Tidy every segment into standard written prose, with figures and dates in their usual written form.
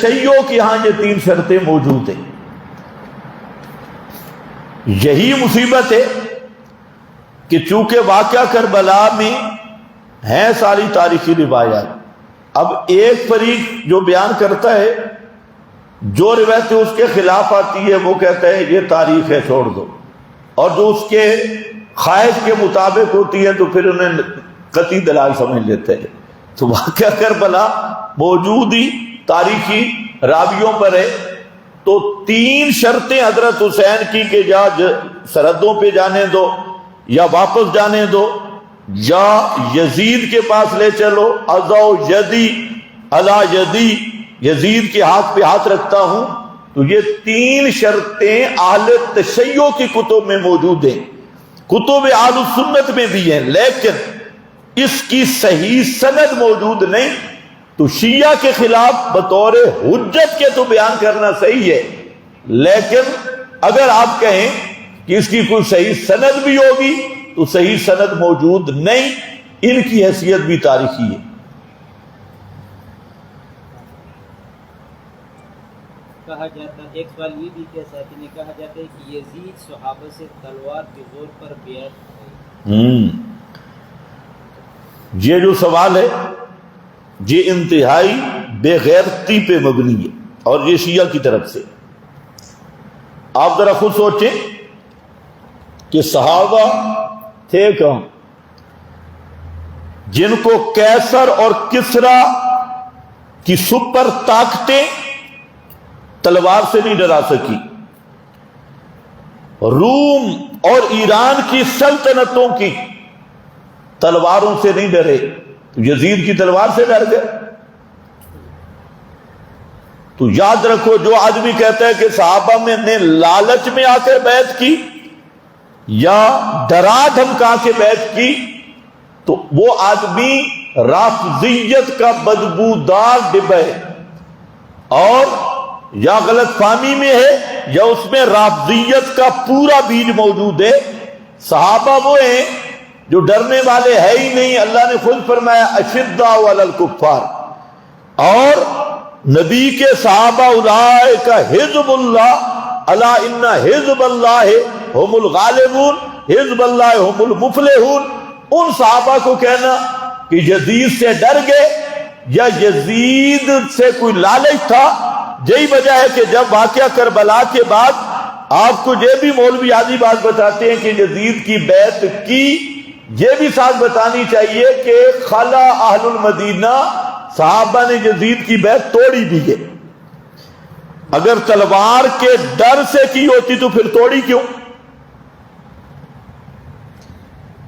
تشیع کی ہاں یہ تین شرطیں موجود ہیں. یہی مصیبت ہے کہ چونکہ واقعہ کربلا میں ہیں ساری تاریخی روایات. اب ایک فریق جو بیان کرتا ہے جو روایتیں اس کے خلاف آتی ہے وہ کہتا ہے یہ تاریخ ہے چھوڑ دو، اور جو اس کے خواہش کے مطابق ہوتی ہے تو پھر انہیں قطعی دلائل سمجھ لیتے ہیں. تو واقعہ کربلا موجود ہی تاریخی راویوں پر ہے. تو تین شرطیں حضرت حسین کی کہ یا سرحدوں پہ جانے دو، یا واپس جانے دو، یا یزید کے پاس لے چلو، اضع یدی علی یدی، یزید کے ہاتھ پہ ہاتھ رکھتا ہوں. تو یہ تین شرطیں اہل تشیع کی کتب میں موجود ہیں، کتب اہل السنت میں بھی ہیں، لیکن اس کی صحیح سند موجود نہیں. تو شیعہ کے خلاف بطور حجت کے تو بیان کرنا صحیح ہے، لیکن اگر آپ کہیں کہ اس کی کوئی صحیح سند بھی ہوگی تو صحیح سند موجود نہیں. ان کی حیثیت بھی تاریخی ہے. کہا جاتا ایک سوال یہ بھی کہ ساتھی نے کہا جاتا ہے کہ یزید صحابہ سے تلوار کے زور پر بیعت ہوئی. یہ جو سوال ہے یہ انتہائی بے غیرتی پہ مبنی ہے، اور یہ شیعہ کی طرف سے. آپ ذرا خود سوچیں کہ صحابہ تھے کون جن کو کیسر اور کسرا کی سپر طاقتیں تلوار سے نہیں ڈرا سکی، روم اور ایران کی سلطنتوں کی تلواروں سے نہیں ڈرے، تو یزید کی تلوار سے ڈر گئے. تو یاد رکھو جو آدمی کہتا ہے کہ صحابہ میں نے لالچ میں آ کر بیعت کی یا ڈرا دھمکا کے بیعت کی، تو وہ آدمی رافضیت کا بدبودار ڈبہ ہے، اور یا غلط فہمی میں ہے یا اس میں رافضیت کا پورا بیج موجود ہے. صحابہ وہ ہیں جو ڈرنے والے ہے ہی نہیں. اللہ نے خود فرمایا اشداء علی الکفار، اور نبی کے صحابہ اولئک حزب اللہ الا ان حزب اللہ هم الغالبون حزب اللہ هم المفلحون. ان صحابہ کو کہنا کہ یزید سے ڈر گئے یا یزید سے کوئی لالچ تھا، یہی وجہ ہے کہ جب واقعہ کربلا کے بعد آپ کو یہ بھی مولوی آدھی بات بتاتے ہیں کہ یزید کی بیعت کی، یہ بھی ساتھ بتانی چاہیے کہ خلا اہل المدینہ صحابہ نے یزید کی بیعت توڑی بھی ہے. اگر تلوار کے ڈر سے کی ہوتی تو پھر توڑی کیوں؟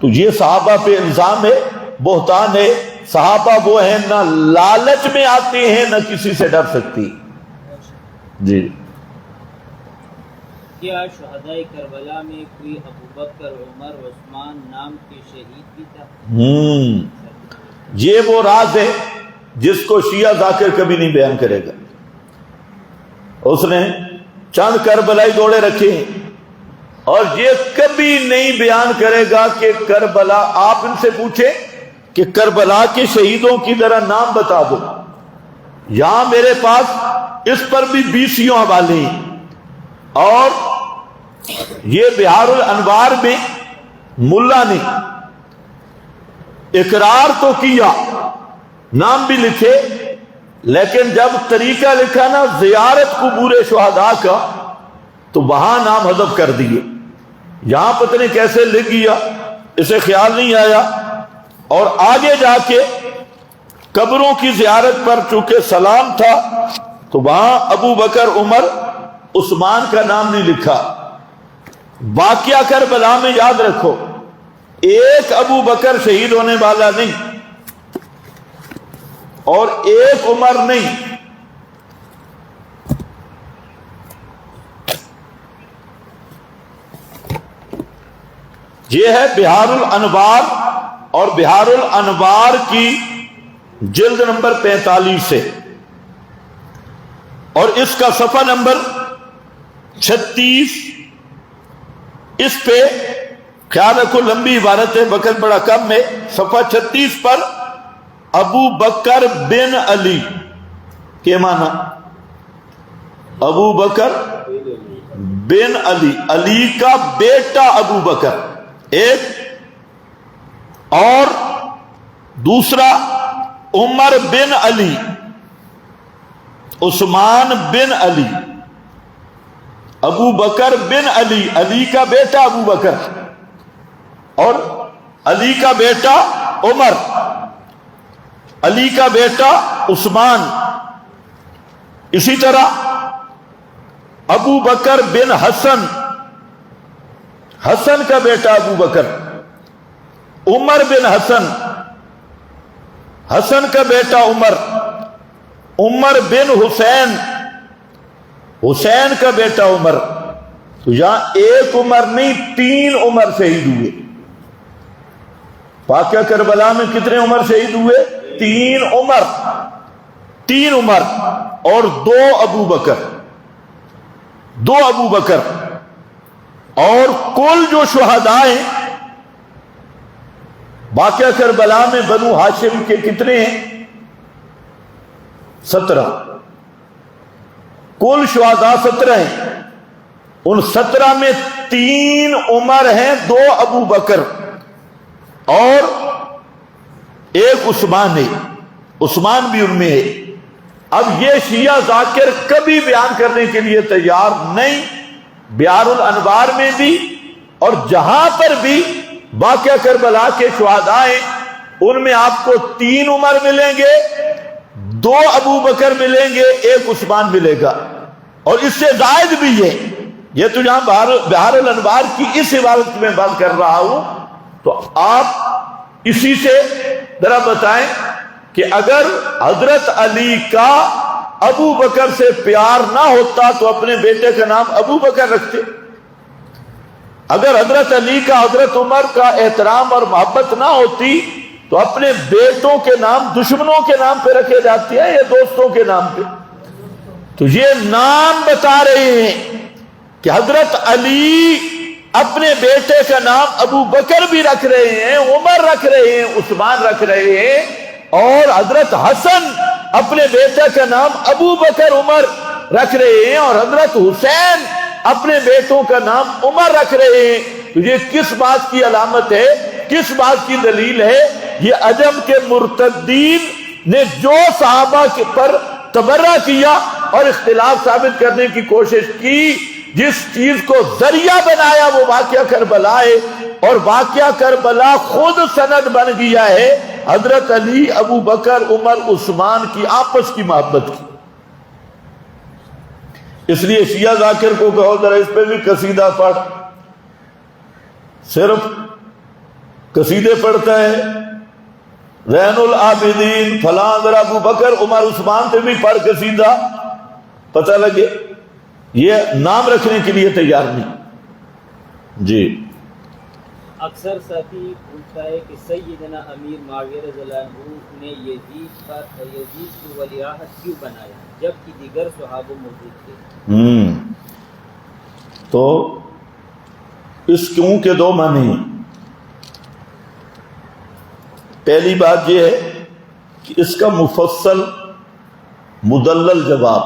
تو یہ صحابہ پہ الزام ہے، بہتان ہے. صحابہ وہ ہیں نہ لالچ میں آتے ہیں نہ کسی سے ڈر سکتی. جی کیا شہدائے کربلا میں کوئی ابو بکر، عمر، عثمان نام کے شہید بھی تھا؟ یہ وہ راز ہے جس کو شیعہ ذاکر کبھی نہیں بیان کرے گا. اس نے چند کربلائی دوڑے رکھے ہیں اور یہ کبھی نہیں بیان کرے گا کہ کربلا. آپ ان سے پوچھیں کہ کربلا کے شہیدوں کی ذرا نام بتا دو. یہاں میرے پاس اس پر بھی 20 حوالے ہیں، اور یہ بہار الانوار میں ملا نے اقرار تو کیا، نام بھی لکھے، لیکن جب طریقہ لکھا نا زیارت قبور شہداء کا تو وہاں نام حذف کر دیے. یہاں پتہ نہیں کیسے لکھ گیا، اسے خیال نہیں آیا. اور آگے جا کے قبروں کی زیارت پر چونکہ سلام تھا تو وہاں ابو بکر، عمر، عثمان کا نام نہیں لکھا. واقعہ کربلا میں یاد رکھو ایک ابو بکر شہید ہونے والا نہیں اور ایک عمر نہیں، یہ ہے بہار الانوار، اور بہار الانوار کی جلد نمبر 45 سے، اور اس کا صفحہ نمبر 36. اس پہ خیال رکھو لمبی عبارت ہے، وقت بڑا کم ہے. صفحہ 36 پر ابو بکر بن علی کے معنی ابو بکر بن علی، علی کا بیٹا ابو بکر ایک، اور دوسرا عمر بن علی، عثمان بن علی، ابو بکر بن علی، علی کا بیٹا ابو بکر اور علی کا بیٹا عمر، علی کا بیٹا عثمان. اسی طرح ابو بکر بن حسن، حسن کا بیٹا ابو بکر، عمر بن حسن، حسن کا بیٹا عمر، عمر بن حسین، حسین کا بیٹا عمر. تو یہاں ایک عمر نہیں 3 عمر شہید ہوئے. واقعہ کربلا میں کتنے عمر شہید ہوئے؟ 3 عمر، 3 عمر اور 2 ابو بکر، 2 ابو بکر. اور کل جو شہداء ہیں واقعہ کربلا میں بنو ہاشم کے کتنے ہیں؟ 17. کل شہداء 17 ہیں. ان 17 میں 3 عمر ہیں، 2 ابو بکر اور ایک عثمان ہے. عثمان بھی ان میں ہے. اب یہ شیعہ ذاکر کبھی بیان کرنے کے لیے تیار نہیں. بیار الانوار میں بھی اور جہاں پر بھی واقعہ کربلا کے شہداء ہیں ان میں آپ کو 3 عمر ملیں گے، 2 ابو بکر ملیں گے، ایک عثمان ملے گا. اور اس سے زائد بھی ہے. یہ تو جہاں بہار الانوار کی اس عبارت میں بات کر رہا ہوں، تو آپ اسی سے ذرا بتائیں کہ اگر حضرت علی کا ابو بکر سے پیار نہ ہوتا تو اپنے بیٹے کا نام ابو بکر رکھتے. اگر حضرت علی کا حضرت عمر کا احترام اور محبت نہ ہوتی تو اپنے بیٹوں کے نام دشمنوں کے نام پہ رکھے جاتے ہیں یا دوستوں کے نام پہ. تو یہ نام بتا رہے ہیں کہ حضرت علی اپنے بیٹے کا نام ابو بکر بھی رکھ رہے ہیں، عمر رکھ رہے ہیں، عثمان رکھ رہے ہیں، اور حضرت حسن اپنے بیٹے کا نام ابو بکر عمر رکھ رہے ہیں، اور حضرت حسین اپنے بیٹوں کا نام عمر رکھ رہے ہیں. تو یہ کس بات کی علامت ہے، کس بات کی دلیل ہے؟ یہ عجم کے مرتدین نے جو صحابہ کے پر تبرہ کیا اور اختلاف ثابت کرنے کی کوشش کی، جس چیز کو ذریعہ بنایا وہ واقعہ کربلا ہے، اور واقعہ کربلا خود سند بن گیا ہے حضرت علی، ابو بکر، عمر، عثمان کی آپس کی محبت کی. اس لیے شیعہ ذاکر کو کہو ذرا اس پہ بھی قصیدہ پڑھ. صرف قصیدے پڑھتا ہے، زین العابدین فلاں، ذرا ابو بکر، عمر، عثمان سے بھی پڑھ قصیدہ، پتہ لگے. یہ نام رکھنے کے لیے تیار نہیں. جی اکثر ساتھی پوچھتا ہے کہ سیدنا امیر معاویہ رضی اللہ عنہ نے یزید کو ولیعہد کیوں بنایا جبکہ دیگر صحابہ موجود تھے؟ تو اس کیوں کے 2 معنی ہیں. پہلی بات یہ ہے کہ اس کا مفصل مدلل جواب،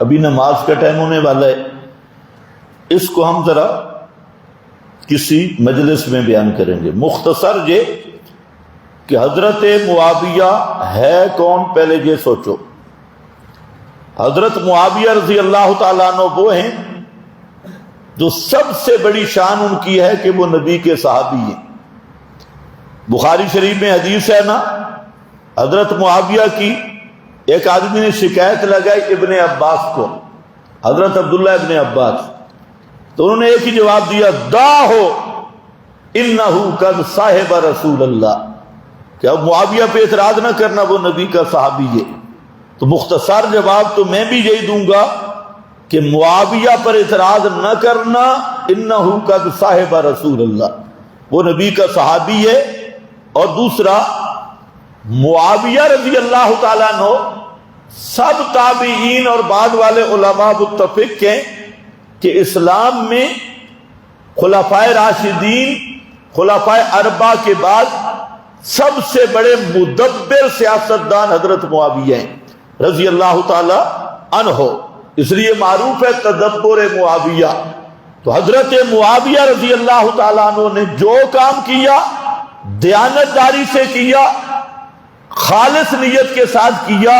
ابھی نماز کا ٹائم ہونے والا ہے، اس کو ہم ذرا کسی مجلس میں بیان کریں گے. مختصر یہ کہ حضرت معاویہ ہے کون، پہلے یہ سوچو. حضرت معاویہ رضی اللہ تعالیٰ عنہ وہ ہیں جو سب سے بڑی شان ان کی ہے کہ وہ نبی کے صحابی ہیں. بخاری شریف میں حدیث ہے نا، حضرت معاویہ کی ایک آدمی نے شکایت لگائی ابن عباس کو، حضرت عبداللہ ابن عباس، تو انہوں نے ایک ہی جواب دیا، داہو انہو قد صاحب رسول اللہ، کہ اب معاویہ پہ اعتراض نہ کرنا، وہ نبی کا صحابی ہے. تو مختصر جواب تو میں بھی یہی دوں گا کہ معاویہ پر اعتراض نہ کرنا، انہو قد صاحب رسول اللہ، وہ نبی کا صحابی ہے. اور دوسرا، معاویہ رضی اللہ تعالیٰ عنہ سب تابعین اور بعد والے علماء متفق ہیں کہ اسلام میں خلفائے راشدین، خلفائے اربعہ کے بعد سب سے بڑے مدبر سیاستدان حضرت معاویہ ہیں رضی اللہ تعالی عنہ. اس لیے معروف ہے تدبر معاویہ. تو حضرت معاویہ رضی اللہ تعالیٰ عنہ نے جو کام کیا دیانت داری سے کیا، خالص نیت کے ساتھ کیا،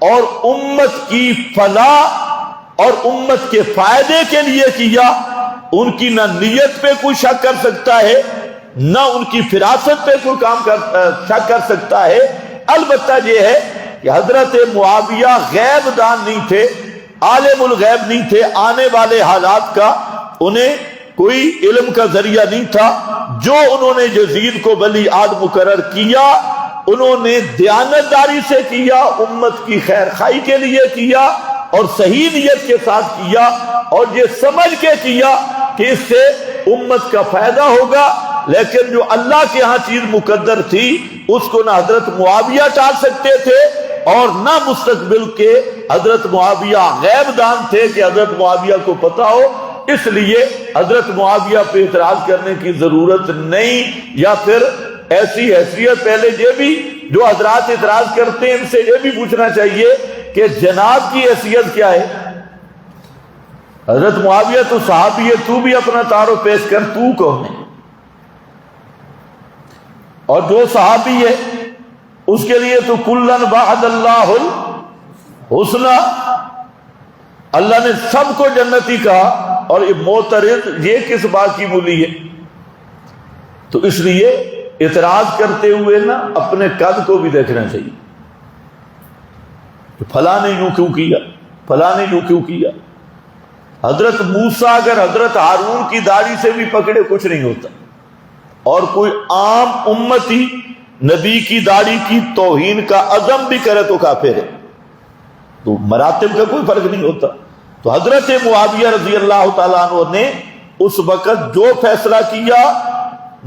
اور امت کی فلاح اور امت کے فائدے کے لیے کیا. ان کی نہ نیت پہ کوئی شک کر سکتا ہے، نہ ان کی فراست پہ کوئی شک کر سکتا ہے. البتہ یہ ہے کہ حضرت معاویہ غیب دان نہیں تھے، عالم الغیب نہیں تھے، آنے والے حالات کا انہیں کوئی علم کا ذریعہ نہیں تھا. جو انہوں نے یزید کو ولی عہد مقرر کیا انہوں نے دیانت داری سے کیا، امت کی خیر خواہی کے لیے کیا، اور صحیح نیت کے ساتھ کیا، اور یہ سمجھ کے کیا کہ اس سے امت کا فائدہ ہوگا. لیکن جو اللہ کے ہاں چیز مقدر تھی اس کو نہ حضرت معاویہ ٹال سکتے تھے اور نہ مستقبل کے حضرت معاویہ غیب دان تھے کہ حضرت معاویہ کو پتا ہو. اس لیے حضرت معاویہ پہ اعتراض کرنے کی ضرورت نہیں. یا پھر ایسی حیثیت پہلے یہ بھی جو حضرات اعتراض کرتے ہیں ان سے یہ بھی پوچھنا چاہیے کہ جناب کی حیثیت کیا ہے. حضرت معاویہ تو صحابی ہے، تو بھی اپنا تعارف پیش کر، تو کون ہے؟ اور جو صحابی ہے اس کے لیے تو کلن وعد اللہ الحسنی، اللہ نے سب کو جنتی کہا. اور یہ معترض یہ کس بات کی مولی ہے؟ تو اس لیے اعتراض کرتے ہوئے نا اپنے قد کو بھی دیکھنا چاہیے کہ فلاں نے یوں کیوں کیا، فلاں نے یوں کیوں کیا. حضرت موسیٰ اگر حضرت ہارون کی داڑھی سے بھی پکڑے کچھ نہیں ہوتا، اور کوئی عام امتی نبی کی داڑھی کی توہین کا عزم بھی کرے تو کافر ہے. تو مراتب کا کوئی فرق نہیں ہوتا. تو حضرت معاویہ رضی اللہ تعالیٰ عنہ نے اس وقت جو فیصلہ کیا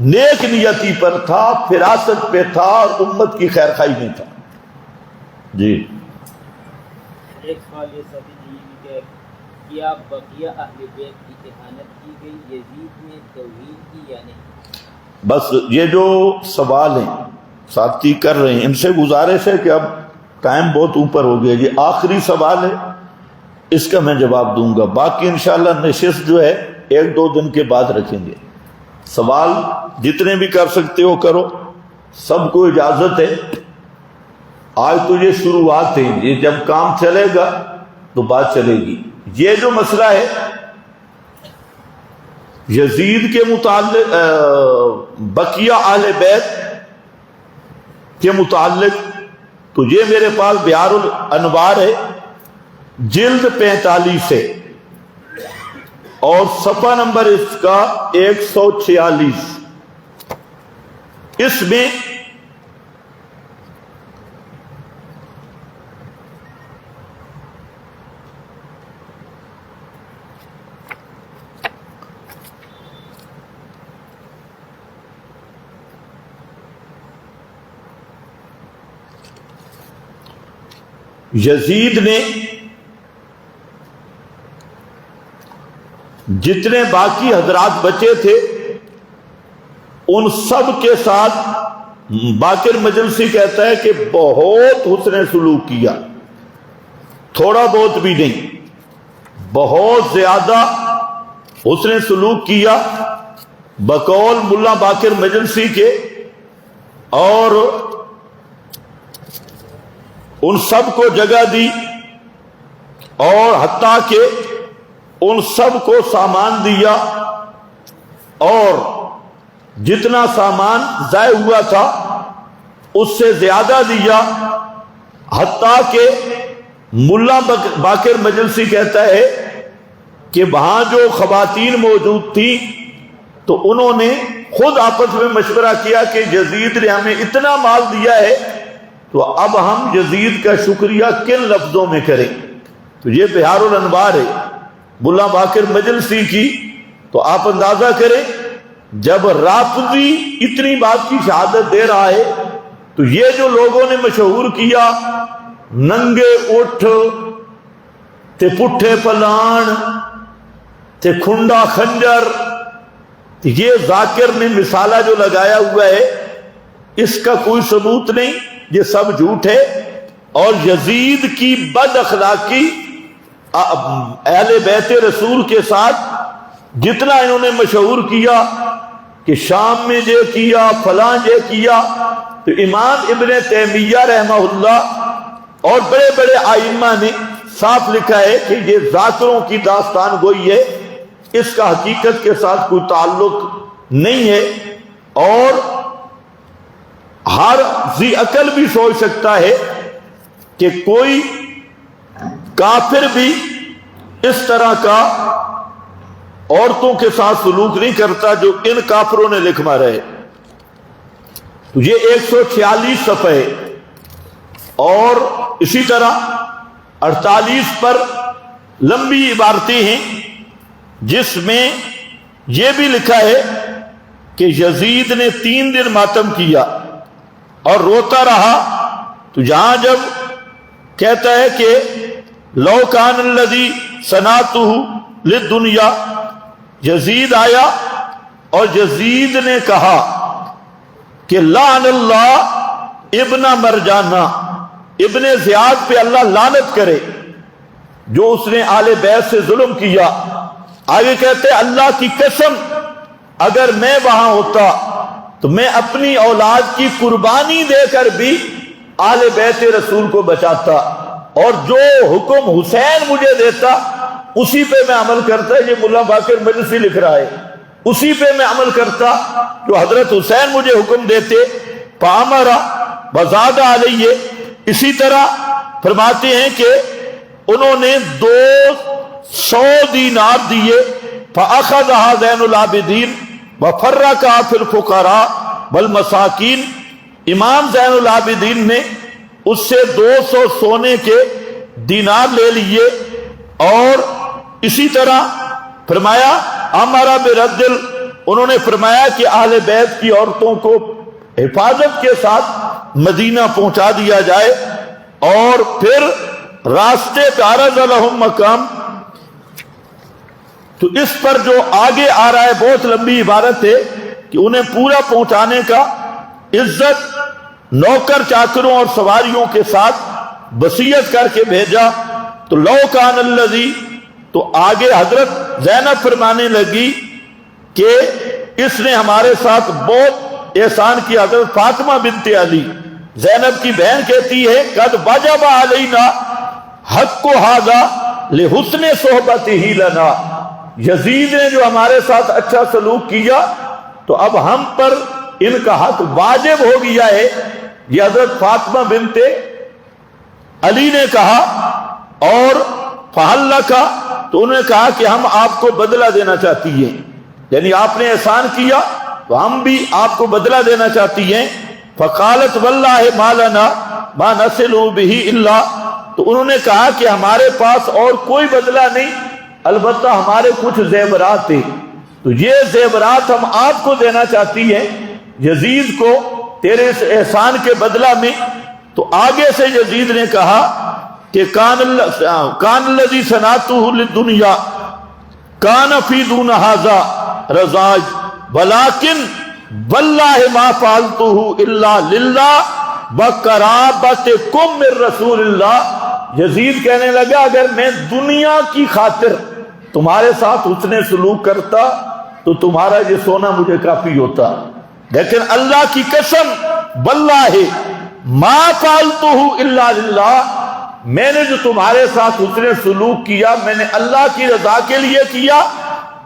نیک نیتی پر تھا، فراست پہ تھا، اور امت کی خیر خواہی میں تھا. جی ایک سوال یہ سبھی جی کہ کیا بقیہ اہل بیت کی اہانت کی گئی، یزید نے توہین کی یا نہیں؟ بس یہ جو سوال ہیں ساتھی کر رہے ہیں ان سے گزارش ہے کہ اب ٹائم بہت اوپر ہو گیا. یہ آخری سوال ہے، اس کا میں جواب دوں گا. باقی انشاءاللہ نشست جو ہے 1-2 دن کے بعد رکھیں گے. سوال جتنے بھی کر سکتے ہو کرو، سب کو اجازت ہے. آج تو یہ شروعات ہے، یہ جب کام چلے گا تو بات چلے گی. یہ جو مسئلہ ہے یزید کے متعلق، بقیہ اہل بیت کے متعلق، تو یہ میرے پاس بہار الانوار ہے جلد 45 ہے اور صفحہ نمبر اس کا 146. اس میں یزید نے جتنے باقی حضرات بچے تھے ان سب کے ساتھ باقر مجلسی کہتا ہے کہ بہت حسن سلوک کیا، تھوڑا بہت بھی نہیں، بہت زیادہ حسن سلوک کیا بقول ملا باقر مجلسی کے. اور ان سب کو جگہ دی اور حتیٰ کہ ان سب کو سامان دیا، اور جتنا سامان ضائع ہوا تھا اس سے زیادہ دیا. حتیٰ کہ ملا باقر مجلسی کہتا ہے کہ وہاں جو خواتین موجود تھی تو انہوں نے خود آپس میں مشورہ کیا کہ یزید نے ہمیں اتنا مال دیا ہے تو اب ہم یزید کا شکریہ کن لفظوں میں کریں. تو یہ بہار الانوار ہے ملا باقر مجلسی کی. تو آپ اندازہ کریں جب رافضی اتنی بات کی شہادت دے رہا ہے تو یہ جو لوگوں نے مشہور کیا ننگے اٹھ تے پٹھے پلان تے کھنڈا خنجر، یہ ذاکر نے مثالہ جو لگایا ہوا ہے اس کا کوئی ثبوت نہیں، یہ سب جھوٹ ہے. اور یزید کی بد اخلاقی اہل بیت رسول کے ساتھ جتنا انہوں نے مشہور کیا کہ شام میں یہ کیا فلاں یہ کیا، تو امام ابن تیمیہ رحمہ اللہ اور بڑے بڑے ائمہ نے صاف لکھا ہے کہ یہ ذاکروں کی داستان گوئی ہے، اس کا حقیقت کے ساتھ کوئی تعلق نہیں ہے، اور ہر ذی عقل بھی سوچ سکتا ہے کہ کوئی کافر بھی اس طرح کا عورتوں کے ساتھ سلوک نہیں کرتا جو ان کافروں نے لکھ مارا ہے۔ تو یہ 146 صفحے اور اسی طرح 48 پر لمبی عبارتیں ہیں جس میں یہ بھی لکھا ہے کہ یزید نے 3 دن ماتم کیا اور روتا رہا، تو جہاں جب کہتا ہے کہ لو کان الذی صنعتہ للدنیا، یزید آیا اور یزید نے کہا کہ لعن اللہ ابن مرجانہ، ابن زیاد پہ اللہ لعنت کرے جو اس نے آل بیت سے ظلم کیا۔ آگے کہتے ہیں اللہ کی قسم اگر میں وہاں ہوتا تو میں اپنی اولاد کی قربانی دے کر بھی آل بیت رسول کو بچاتا، اور جو حکم حسین مجھے دیتا اسی پہ میں عمل کرتا۔ یہ ملا باقر مجلسی لکھ رہا ہے، اسی پہ میں عمل کرتا جو حضرت حسین مجھے حکم دیتے۔ فامرا وزاد علیہ، اسی طرح فرماتے ہیں کہ انہوں نے 200 دینار دیے، فاخذها زین العابدین وفرقها فی الفقراء والمساکین، امام زین العابدین نے اس سے 200 سونے کے دینار لے لیے، اور اسی طرح فرمایا ہمارا برد، انہوں نے فرمایا کہ اہل بیت کی عورتوں کو حفاظت کے ساتھ مدینہ پہنچا دیا جائے، اور پھر راستے پہ عرض لہم مقام۔ تو اس پر جو آگے آ رہا ہے بہت لمبی عبارت ہے کہ انہیں پورا پہنچانے کا عزت نوکر چاکروں اور سواریوں کے ساتھ وصیت کر کے بھیجا۔ تو لو کان الذی، تو آگے حضرت زینب فرمانے لگی کہ اس نے ہمارے ساتھ بہت احسان کیا۔ حضرت فاطمہ بنت علی، زینب کی بہن کہتی ہے قد وجب علینا حق ھذا لحسن صحبتہ لنا، یزید نے جو ہمارے ساتھ اچھا سلوک کیا تو اب ہم پر ان کا حق واجب ہو گیا ہے۔ یہ حضرت فاطمہ بنت علی نے کہا، اور فہل کا، تو انہوں نے کہا کہ ہم آپ کو بدلہ دینا چاہتی ہیں، یعنی آپ نے احسان کیا تو ہم بھی آپ کو بدلہ دینا چاہتی ہیں۔ فقالت واللہ ما لنا ما نصل به الا، تو انہوں نے کہا کہ ہمارے پاس اور کوئی بدلہ نہیں، البتہ ہمارے کچھ زیورات تھے، تو یہ زیورات ہم آپ کو دینا چاہتی ہیں یزید کو تیرے اس احسان کے بدلہ میں۔ تو آگے سے یزید نے کہا کہ کان الذی صنعتہ للدنیا کان فی دون ھذا رضاج ولکن واللہ ما فعلتہ الا للہ وقرابتکم من رسول اللہ۔ یزید کہنے لگا اگر میں دنیا کی خاطر تمہارے ساتھ حسن سلوک کرتا تو تمہارا یہ سونا مجھے کافی ہوتا، لیکن اللہ کی قسم واللہ ما فعلتہ الا للہ، میں نے جو تمہارے ساتھ حسن سلوک کیا میں نے اللہ کی رضا کے لیے کیا۔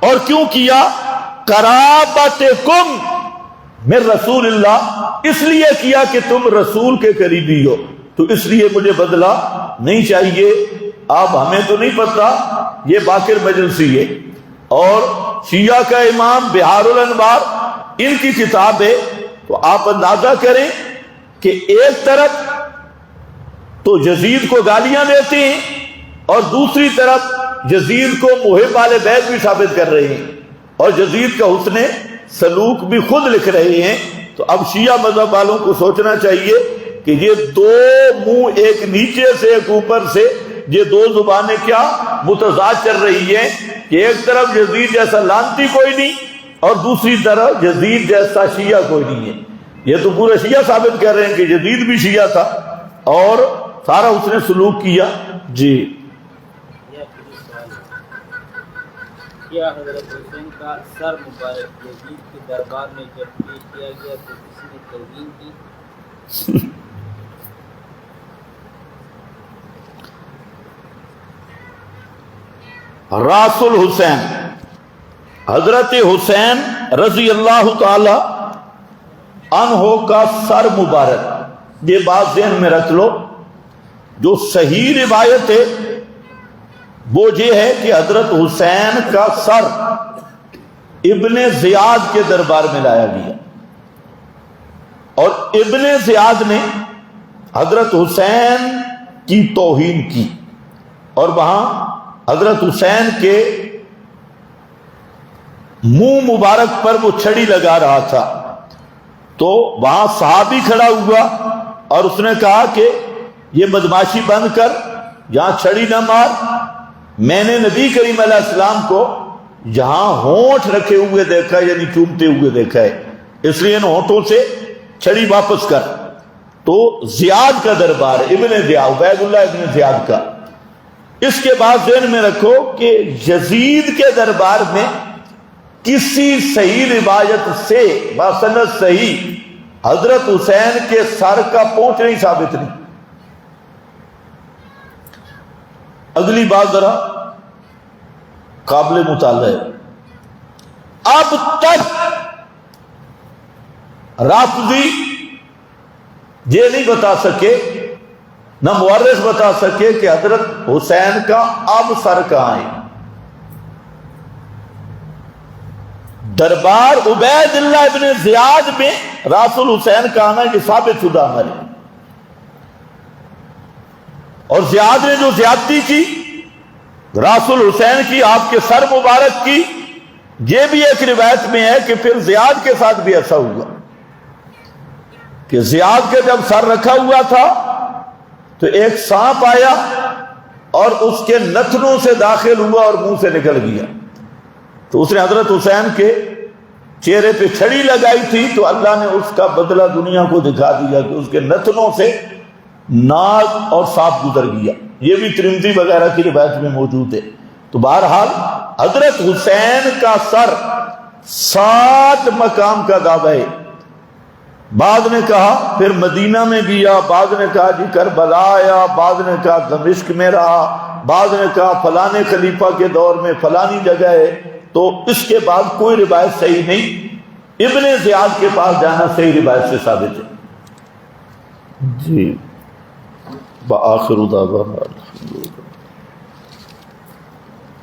اور کیوں کیا؟ قرابتکم من رسول اللہ، اس لیے کیا کہ تم رسول کے قریبی ہو، تو اس لیے مجھے بدلہ نہیں چاہیے۔ اب ہمیں تو نہیں پتہ، یہ باقر مجلسی ہے، اور شیعہ کا امام بہار الانوار ان کی کتاب ہے، تو آپ اندازہ کریں کہ ایک طرف تو یزید کو گالیاں دیتے ہیں اور دوسری طرف یزید کو محب آل بیت بھی ثابت کر رہے ہیں، اور یزید کا حسن سلوک بھی خود لکھ رہے ہیں۔ تو اب شیعہ مذہب والوں کو سوچنا چاہیے کہ یہ دو منہ، ایک نیچے سے ایک اوپر سے، یہ دو زبانیں کیا متضاد چل رہی ہیں کہ ایک طرف یزید جیسا لانتی کوئی نہیں اور دوسری طرف یزید جیسا شیعہ کوئی نہیں ہے۔ یہ تو پورا شیعہ ثابت کر رہے ہیں کہ یزید بھی شیعہ تھا اور سارا اس نے سلوک کیا۔ جی سوال ہے، کیا حضرت حسین کا سر مبارک یزید کے دربار میں جب پیش کیا گیا تو کسی نے توہین کی؟ راس الحسین، حضرت حسین رضی اللہ تعالی عنہ کا سر مبارک، یہ بات ذہن میں رکھ لو، جو صحیح روایت ہے وہ یہ ہے کہ حضرت حسین کا سر ابن زیاد کے دربار میں لایا گیا، اور ابن زیاد نے حضرت حسین کی توہین کی، اور وہاں حضرت حسین کے منہ مبارک پر وہ چھڑی لگا رہا تھا، تو وہاں صحابی کھڑا ہوا اور اس نے کہا کہ یہ بدماشی بند کر، یہاں چھڑی نہ مار، میں نے نبی کریم علیہ السلام کو یہاں ہونٹ رکھے ہوئے دیکھا، یعنی چومتے ہوئے دیکھا ہے، اس لیے ان ہونٹوں سے چھڑی واپس کر۔ تو زیاد کا دربار، ابن زیاد، عبید اللہ ابن زیاد کا۔ اس کے بعد ذہن میں رکھو کہ یزید کے دربار میں کسی صحیح روایت سے بسند صحیح حضرت حسین کے سر کا پونچھ نہیں ثابت نہیں۔ اگلی بات ذرا قابل مطالعہ ہے، اب تک رافضی یہ نہیں بتا سکے، نہ مورخ بتا سکے کہ حضرت حسین کا اب سر کہاں ہے۔ دربار عبید اللہ ابن زیاد میں راس الحسین کا آنا یہ ثابت شدہ عمل ہے، اور زیاد نے جو زیادتی کی راس الحسین کی، آپ کے سر مبارک کی، یہ بھی ایک روایت میں ہے کہ پھر زیاد کے ساتھ بھی ایسا ہوا کہ زیاد کے جب سر رکھا ہوا تھا تو ایک سانپ آیا اور اس کے نتنوں سے داخل ہوا اور منہ سے نکل گیا، تو اس نے حضرت حسین کے چہرے پہ چھڑی لگائی تھی، تو اللہ نے اس کا بدلہ دنیا کو دکھا دیا کہ اس کے نتنوں سے ناگ اور سانپ گزر گیا۔ یہ بھی ترمذی وغیرہ کی روایت میں موجود ہے۔ تو بہرحال حضرت حسین کا سر 7 مقام کا دعویٰ ہے۔ بعض نے کہا پھر مدینہ میں گیا، بعض نے کہا جی کربلا آیا، بعض نے کہا دمشق میں رہا، بعض نے کہا فلانے خلیفہ کے دور میں فلانی جگہ ہے، تو اس کے بعد کوئی روایت صحیح نہیں۔ ابن زیاد کے پاس جانا صحیح روایت سے ثابت ہے جی۔ بآخر دعوانا الحمدللہ۔